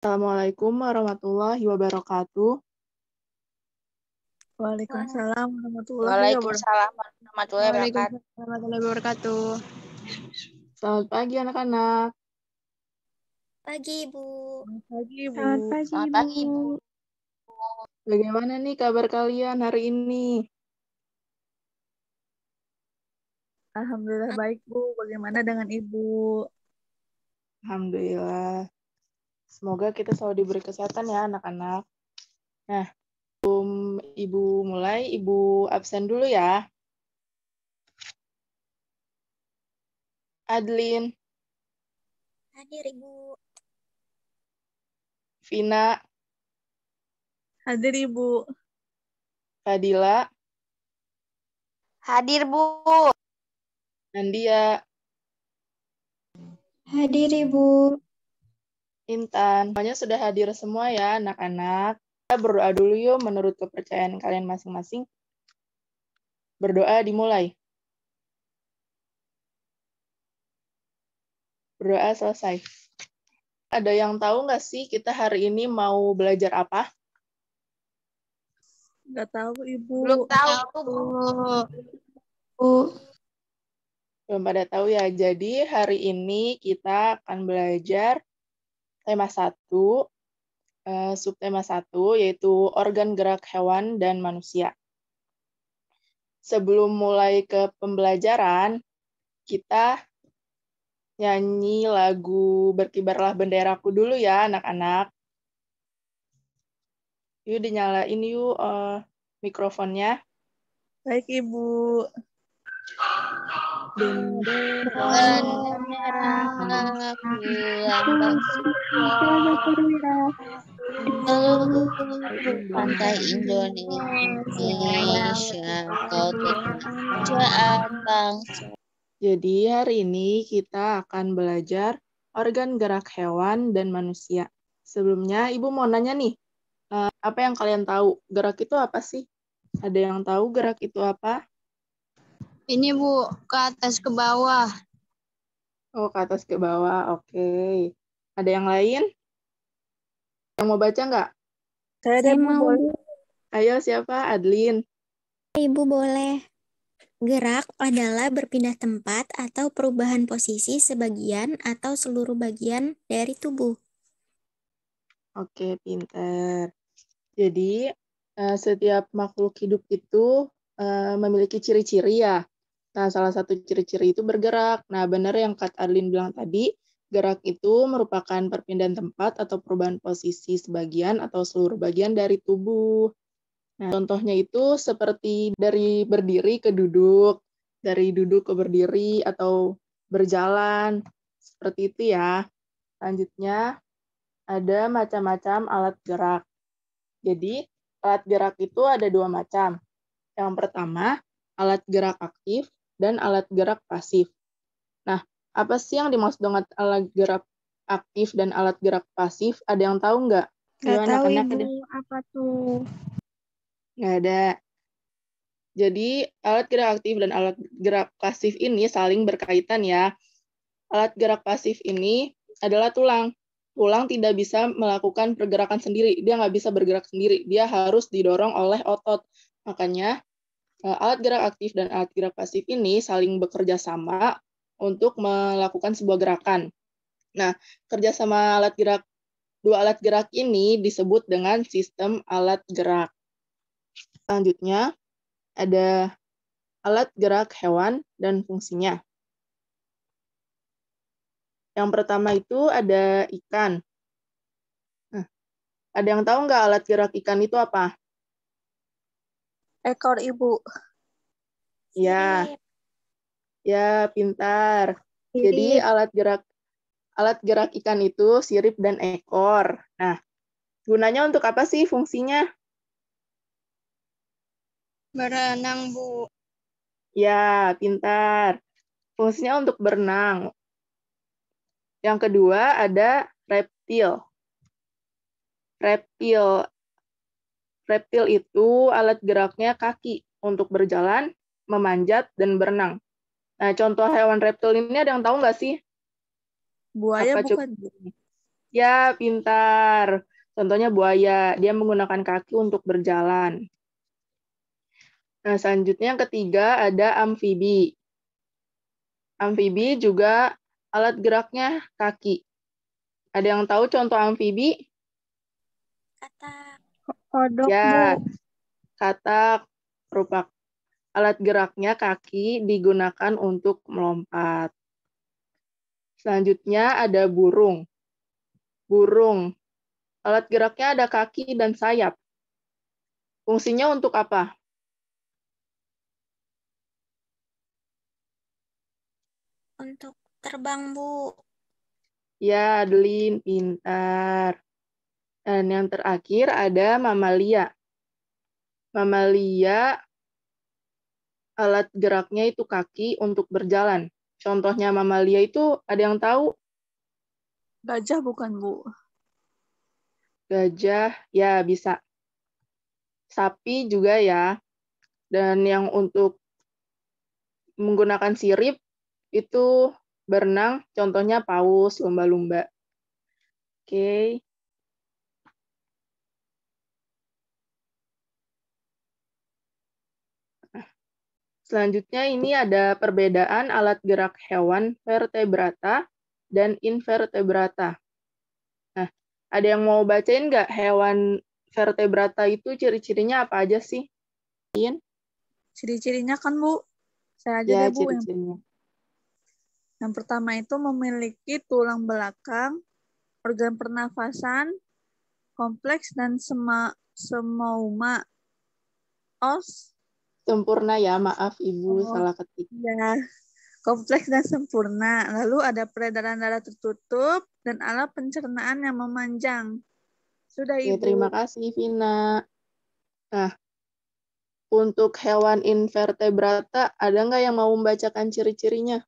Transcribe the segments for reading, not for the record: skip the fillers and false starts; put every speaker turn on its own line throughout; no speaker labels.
Assalamualaikum warahmatullahi wabarakatuh.
Waalaikumsalam warahmatullahi
Waalaikumsalam warahmatullahi wabarakatuh.
wabarakatuh.
Selamat pagi anak-anak.
Pagi, Ibu.
Selamat pagi, Ibu.
Selamat pagi, Ibu.
Bagaimana nih kabar kalian hari ini?
Alhamdulillah baik, Bu. Bagaimana dengan Ibu?
Alhamdulillah. Semoga kita selalu diberi kesehatan ya anak-anak. Nah, sebelum Ibu mulai, Ibu absen dulu ya. Adlin,
Hadir, Ibu.
Vina,
Hadir, Ibu.
Fadila,
Hadir, Bu.
Nandia,
Hadir, Ibu.
Intan. Semuanya sudah hadir semua ya anak-anak. Kita berdoa dulu yuk menurut kepercayaan kalian masing-masing. Berdoa dimulai. Berdoa selesai. Ada yang tahu nggak sih kita hari ini mau belajar apa?
Nggak tahu, Ibu.
Belum tahu, Bu.
Bu.
Belum pada tahu ya. Jadi hari ini kita akan belajar tema 1, subtema 1, yaitu organ gerak hewan dan manusia. Sebelum mulai ke pembelajaran, kita nyanyi lagu Berkibarlah Benderaku dulu ya, anak-anak. Yuk dinyalain yuk mikrofonnya.
Baik, Ibu.
Benderaku lambang seluruh pantai Indonesia, kau kejayaan bangsa.
Jadi hari ini kita akan belajar organ gerak hewan dan manusia. Sebelumnya Ibu mau nanya nih, apa yang kalian tahu? Gerak itu apa sih? Ada yang tahu gerak itu apa?
Ini, Bu, ke atas ke bawah.
Oh, ke atas ke bawah. Oke. Ada yang lain? Yang mau baca nggak?
Saya deh, Bu. Boleh.
Ayo, siapa? Adlin.
Ibu boleh. Gerak adalah berpindah tempat atau perubahan posisi sebagian atau seluruh bagian dari tubuh.
Oke, pinter. Jadi, setiap makhluk hidup itu memiliki ciri-ciri ya. Nah, salah satu ciri-ciri itu bergerak. Nah, benar yang Kak Adlin bilang tadi, gerak itu merupakan perpindahan tempat atau perubahan posisi sebagian atau seluruh bagian dari tubuh. Nah, contohnya itu seperti dari berdiri ke duduk, dari duduk ke berdiri, atau berjalan. Seperti itu ya. Selanjutnya, ada macam-macam alat gerak. Jadi, alat gerak itu ada 2 macam. Yang pertama, alat gerak aktif dan alat gerak pasif. Nah, apa sih yang dimaksud dengan alat gerak aktif dan alat gerak pasif? Ada yang tahu nggak?
Nggak tahu,
Anak-anak
Ibu. Apa tuh?
Nggak ada. Jadi, alat gerak aktif dan alat gerak pasif ini saling berkaitan ya. Alat gerak pasif ini adalah tulang. Tulang tidak bisa melakukan pergerakan sendiri. Dia nggak bisa bergerak sendiri. Dia harus didorong oleh otot. Makanya, alat gerak aktif dan alat gerak pasif ini saling bekerja sama untuk melakukan sebuah gerakan. Nah, kerjasama dua alat gerak ini disebut dengan sistem alat gerak. Selanjutnya, ada alat gerak hewan dan fungsinya. Yang pertama itu ada ikan. Nah, ada yang tahu nggak alat gerak ikan itu apa?
Ekor, Ibu.
Ya, ya pintar. Jadi alat gerak ikan itu sirip dan ekor. Nah, gunanya untuk apa sih fungsinya?
Berenang, Bu.
Ya, pintar. Fungsinya untuk berenang. Yang kedua ada reptil. Reptil itu alat geraknya kaki untuk berjalan, memanjat, dan berenang. Nah, contoh hewan reptil ini ada yang tahu nggak sih?
Buaya
Apa
bukan?
coba? Ya, pintar. Contohnya buaya, dia menggunakan kaki untuk berjalan. Nah, selanjutnya yang ketiga ada amfibi. Amfibi juga alat geraknya kaki. Ada yang tahu contoh amfibi?
Kata
Kodok, Bu.
Ya, katak merupakan alat geraknya kaki digunakan untuk melompat. Selanjutnya ada burung. Burung, alat geraknya ada kaki dan sayap. Fungsinya untuk apa?
untuk terbang, Bu.
Ya, Adeline, pintar. Dan yang terakhir ada mamalia. Mamalia, alat geraknya itu kaki untuk berjalan. Contohnya mamalia itu ada yang tahu?
Gajah bukan, Bu?
Gajah, ya bisa. Sapi juga ya. Dan yang untuk menggunakan sirip itu berenang, contohnya paus, lumba-lumba. Oke. Selanjutnya ini ada perbedaan alat gerak hewan vertebrata dan invertebrata. Nah, ada yang mau bacain nggak hewan vertebrata itu ciri-cirinya apa aja sih?
Ciri-cirinya kan, Bu? Saya aja
Ya,
deh, Bu.
ciri-cirinya.
Yang pertama itu memiliki tulang belakang, organ pernafasan, kompleks dan semauma. Os,
Sempurna ya, maaf Ibu,
oh,
salah ketik.
ya, kompleks dan sempurna. Lalu ada peredaran darah tertutup dan alat pencernaan yang memanjang. Sudah,
Oke,
Ibu.
terima kasih, Vina. Nah, untuk hewan invertebrata, ada nggak yang mau membacakan ciri-cirinya?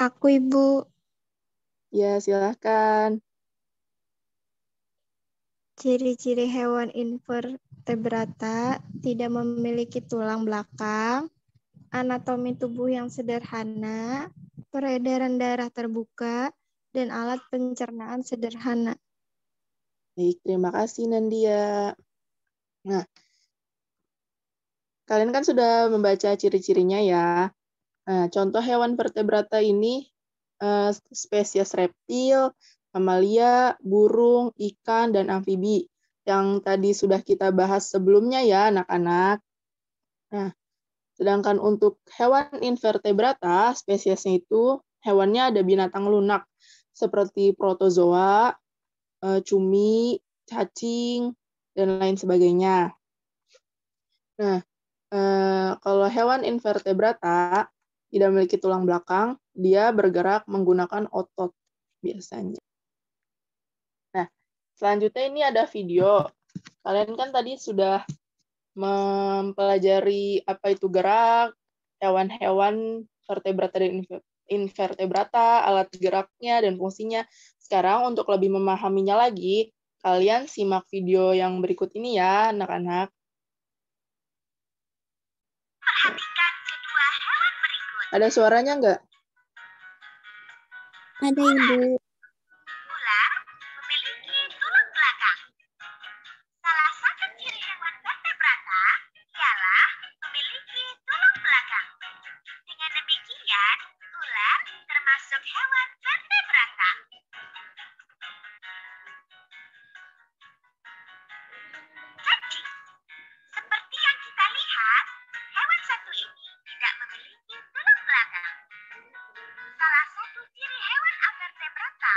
Aku, Ibu.
Ya, silahkan.
Ciri-ciri hewan invertebrata tidak memiliki tulang belakang, anatomi tubuh yang sederhana, peredaran darah terbuka, dan alat pencernaan sederhana.
Baik, terima kasih Nandia. Nah, kalian kan sudah membaca ciri-cirinya ya. Nah, contoh hewan vertebrata ini spesies reptil, mamalia, burung, ikan, dan amfibi. Yang tadi sudah kita bahas sebelumnya ya, anak-anak. Nah, sedangkan untuk hewan invertebrata, spesiesnya itu hewannya ada binatang lunak, seperti protozoa, cumi, cacing, dan lain sebagainya. Nah, kalau hewan invertebrata tidak memiliki tulang belakang, dia bergerak menggunakan otot biasanya. Nah, selanjutnya ini ada video. Kalian kan tadi sudah mempelajari apa itu gerak, hewan-hewan vertebrata dan invertebrata, alat geraknya, dan fungsinya. Sekarang untuk lebih memahaminya lagi, kalian simak video yang berikut ini ya, anak-anak.
Perhatikan kedua hewan berikut.
Ada suaranya nggak?
Ada, Ibu.
Ular memiliki tulang belakang. Salah satu ciri hewan vertebrata ialah memiliki tulang belakang. Dengan demikian, ular termasuk hewan vertebrata. Cacing. Seperti yang kita lihat, hewan satu ini tidak memiliki tulang belakang. Salah satu ciri hewan vertebrata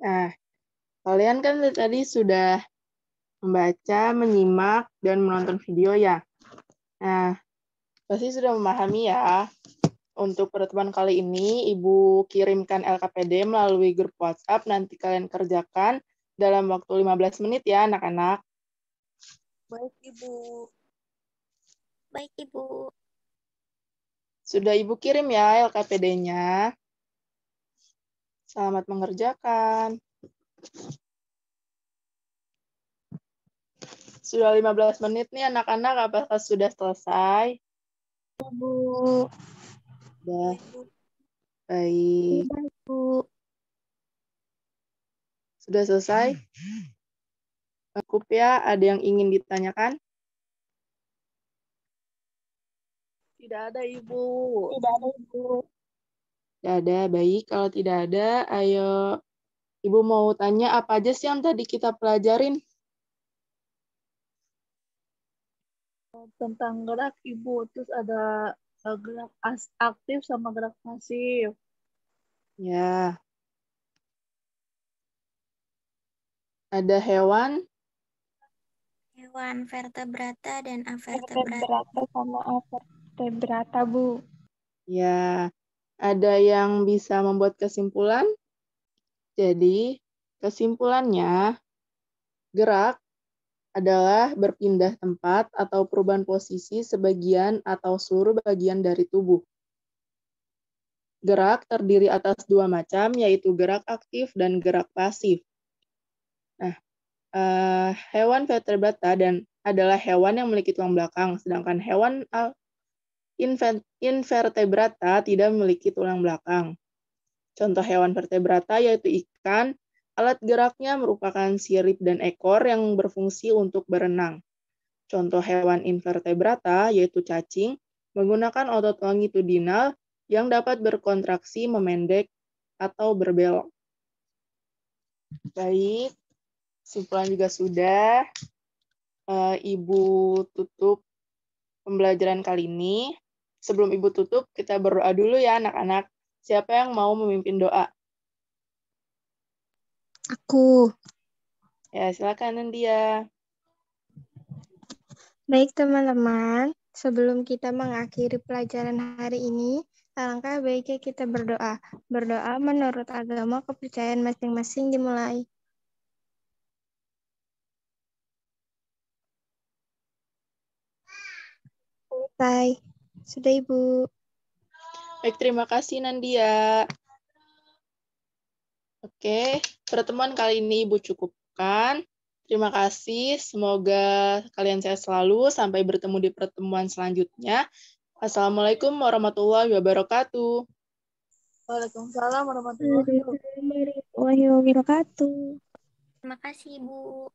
Nah, kalian kan tadi sudah membaca, menyimak, dan menonton video ya. Nah, pasti sudah memahami ya. Untuk pertemuan kali ini, Ibu kirimkan LKPD melalui grup WhatsApp. Nanti kalian kerjakan dalam waktu 15 menit ya, anak-anak.
Baik, Ibu.
Baik, Ibu.
Sudah Ibu kirim ya LKPD-nya. Selamat mengerjakan. Sudah 15 menit nih anak-anak, apakah sudah selesai?
Bu.
Sudah. Baik.
Bu.
Sudah selesai? Cukup ya, ada yang ingin ditanyakan?
Tidak ada, Ibu.
Tidak ada, Ibu.
Tidak ada, baik. Kalau tidak ada, ayo Ibu mau tanya apa aja sih yang tadi kita pelajarin?
Tentang gerak, Ibu. Terus ada gerak aktif sama gerak pasif.
Ya. Ada hewan,
Hewan vertebrata dan avertebrata.
Vertebrata sama avertebrata, Bu.
ya. Ada yang bisa membuat kesimpulan. Jadi, kesimpulannya, gerak adalah berpindah tempat atau perubahan posisi sebagian atau seluruh bagian dari tubuh. Gerak terdiri atas dua macam, yaitu gerak aktif dan gerak pasif. Nah, hewan vertebrata adalah hewan yang memiliki tulang belakang, sedangkan hewan invertebrata tidak memiliki tulang belakang. Contoh hewan vertebrata yaitu ikan, alat geraknya merupakan sirip dan ekor yang berfungsi untuk berenang. Contoh hewan invertebrata yaitu cacing, menggunakan otot longitudinal yang dapat berkontraksi, memendek, atau berbelok. Baik, kesimpulan juga sudah. Ibu tutup pembelajaran kali ini. Sebelum Ibu tutup, kita berdoa dulu ya anak-anak. Siapa yang mau memimpin doa?
Aku.
Ya, silakan Nandia.
Baik, teman-teman. Sebelum kita mengakhiri pelajaran hari ini, alangkah baiknya kita berdoa. Berdoa menurut agama kepercayaan masing-masing dimulai. Selesai. Sudah, Ibu.
Baik, terima kasih Nandia. Oke, pertemuan kali ini Ibu cukupkan. Terima kasih, semoga kalian sehat selalu. Sampai bertemu di pertemuan selanjutnya. Assalamualaikum warahmatullahi wabarakatuh.
Waalaikumsalam warahmatullahi wabarakatuh.
Warahmatullahi wabarakatuh.
Terima kasih, Ibu.